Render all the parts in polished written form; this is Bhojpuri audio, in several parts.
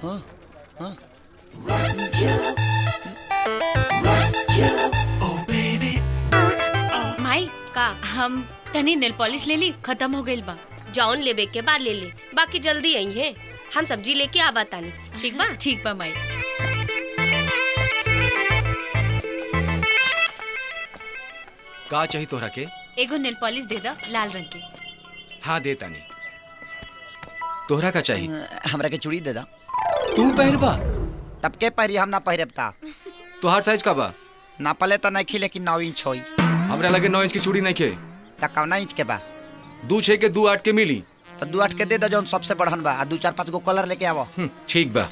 हाँ हाँ माई का हम तनी नेल पॉलिश ले ली, खत्म हो गइल बा। जौन लेबे के बाद ले ले, बाकी जल्दी आई है। हम सब्जी लेके आ बतानी, ठीक बा? ठीक बा माई। का चाहिए तोहरा के? एगो नेल पॉलिश दे दा, लाल रंग के। हाँ दे तानी। तोहरा का चाहिए? हमरा के चूड़ी दे दा। तू पहनबा? तब के पहरी हम ना पहरबता। तोहार साइज का बा? नापले तो नहीं लेकिन 9 इंच होई। हमरा लगे 9 इंच की चूड़ी नहीं के। त कौना इंच के बा? 2.6 के 2.8 के मिली। तो 2.8 के दे दो जौन सबसे बढ़न बा। 2 4 5 गो कलर लेके आवो। ठीक बा।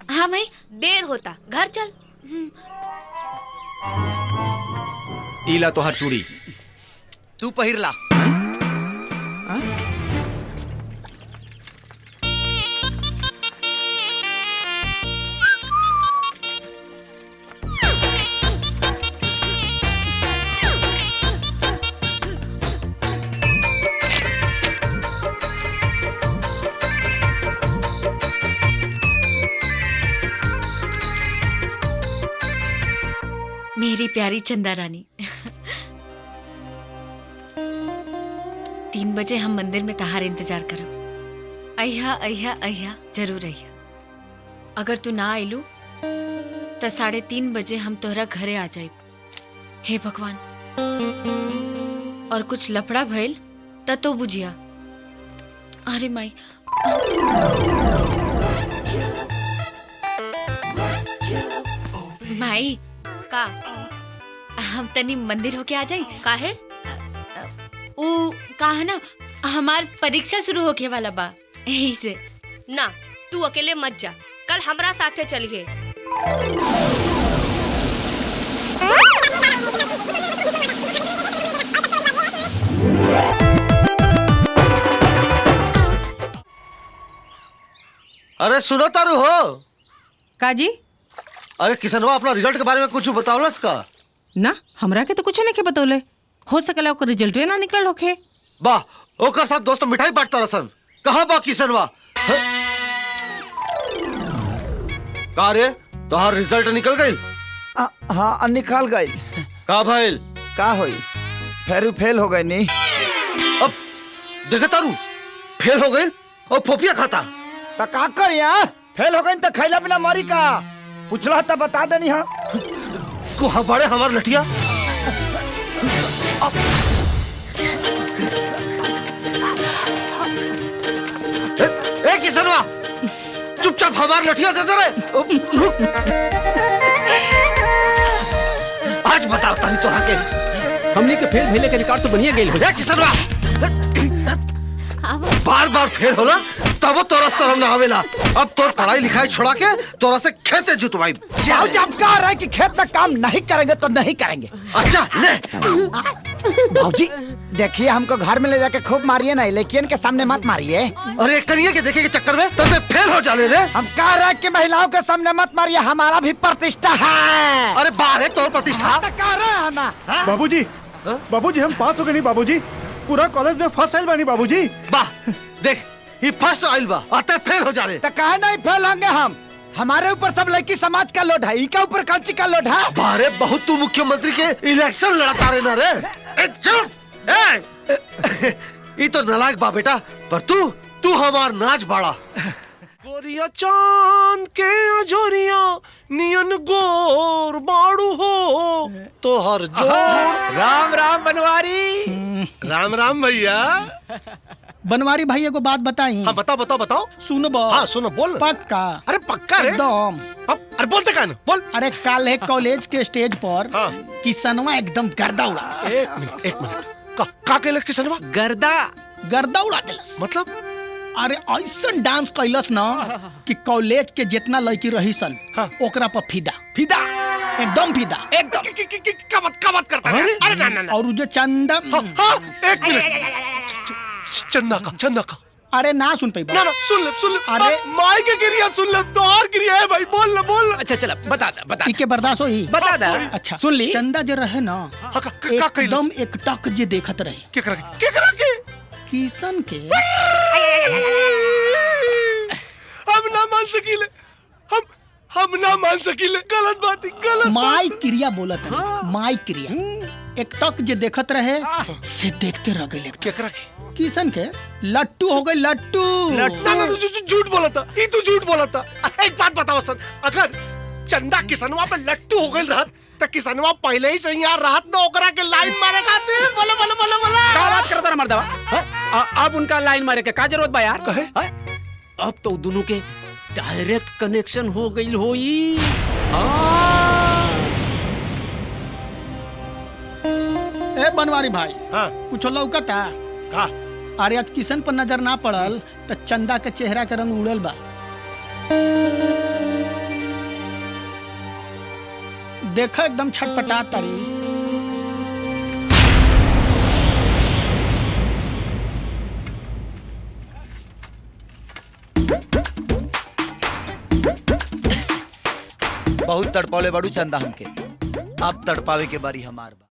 हाँ माई। देर होता, घर चल। इला तोहार चूड़ी। तू पहिर ला। मेरी प्यारी चंदा रानी। 3 बजे हम मंदिर में तहार इंतजार करब। अहिया अहिया अहिया जरूर अहिया। अगर तू ना आइलू तो 3:30 बजे हम तोहरा घरे आ जाइब। हे भगवान, और कुछ लफड़ा भइल तो बुझिया। अरे माई, माई का हम तनी मंदिर होके आ जाई। काहे? ऊ कहा ना, हमार परीक्षा शुरू होके वाला बा, यही से। ना, तू अकेले मत जा, कल हमरा साथे चलिए। अरे सुनो तारू हो काजी? अरे किसनवा अपना रिजल्ट के बारे में कुछ बतावलस का? ना, हमरा के तो कुछ नहीं के बतौले। हो सकला ओकर रिजल्ट ना निकल होखे। वाह, ओकर साथ दोस्त मिठाई बांटता रसन। कहां बा किसनवा? का रे, तोहार रिजल्ट निकल गइल? हाँ निकाल गई। का भइल? का होई? फेल हो गई नी। अब देखे तारू, फेल हो गइल और फोफिया खाता। तो का कर यहाँ? फेल हो गई तो खैला बिना मरी का? पूछला तो बता देनी। हाँ को हमारे हमार लठिया। ए किसनवा, चुपचाप हमार लठिया दे दे रे। आज बताओ तानी तोरा के। हमने के फेल भइले के रिकॉर्ड तो बनिए गइल हो। ए किसनवा, बार बार फेल होला तब तोरा शर्म ना आवेला। अब तोर पढ़ाई लिखाई छोड़ा के तोरा से खेते जुतवाई। जब कह रहा है कि खेत में काम नहीं करेंगे तो नहीं करेंगे। अच्छा ले। भाजी देखिए, हमको घर में ले जाके खूब मारिए ना, लेकिन के सामने मत मारिए। अरे करिए के देखे के चक्कर में तो फेल हो जाले रे। हम कह रहे हैं कि महिलाओं के सामने मत मारिए, हमारा भी प्रतिष्ठा है। अरे बाहर है तोर प्रतिष्ठा। तो कह रहे हैं ना। बाबूजी, बाबूजी हम पास हो गए नहीं बाबूजी। पूरा कॉलेज में फर्स्ट आइल बानी बाबूजी। वाह, देख ये फर्स्ट आइल बा, आते फेल हो जा रहे। तो कहे नहीं फेल होंगे हम? हमारे ऊपर सब लड़की समाज का लोड है, इनके ऊपर कौची का लोड है? बारे बहुत तू मुख्यमंत्री के इलेक्शन लड़ता रहे ना रे। ये तो नालायक बा बेटा, पर तू हमार नाच बाड़ा। गोरिया चांद के अजोरिया नियन गोर बाड़ू हो तो हर जोर। राम राम बनवारी। राम राम भैया। बनवारी भाई एगो बात बताई। हाँ बताओ। सुनो। हाँ सुनो, बोल। पक्का? अरे पक्का रे एकदम। अरे बोलते का ना, बोल। अरे कल है कॉलेज के स्टेज पर हाँ। किसनवा एकदम गर्दा उड़ा। एक मिनट का कहले किसनवा? गर्दा गर्दा उड़ा दिलस। मतलब अरे ऐसा डांस कैलस ना कि कॉलेज के जितना लड़की रही सन ओकरा पर फिदा फिदा एकदम फिदा एकदम क्या बात करता है? अरे ना ना ना। और उ जो चंदा हाँ, एक मिनट। चंदा का। अरे ना सुन पाई ना सुन ले। अरे माई के गिरिया सुन ले, तो और गिरिया है भाई, बोल ले। अच्छा चला बता इके बर्दाश्त होई बता दा। अच्छा सुन ली। चंदा जो रहे ना एकदम एक टक जे देखत रहे क्या करा के? किशन के हम ना मान सकीले, हम ना मान सकीले, गलत बात। माई क्रिया बोलत है माई क्रिया एक टक जे देखत रहे से देखते रह गए क्या करा के? किशन के लट्टू हो गए लट्टू ना तू झूठ बोला था, ये तू झूठ बोला था। एक बात बताओ सन, अगर चंदा किसनवा पे लट्टू हो गई रहत तो किसनवा पहले ही सही यार रात में ओकरा के लाइन मारे खातिर बोले। क्या बात करता ना मर्दवा? अब उनका लाइन मारे के का जरूरत बा यार? कहे? अब तो दोनों के डायरेक्ट कनेक्शन हो गई होई। ए बनवारी भाई हाँ। कुछ लौकता का? अरे आज किशन पर नजर ना पड़ल तो चंदा के चेहरा के रंग उड़ल बा देखा एकदम छटपटा तारी बहुत तड़पौले बड़ू चंदा हमके, अब तड़पावे के बारी हमार बा।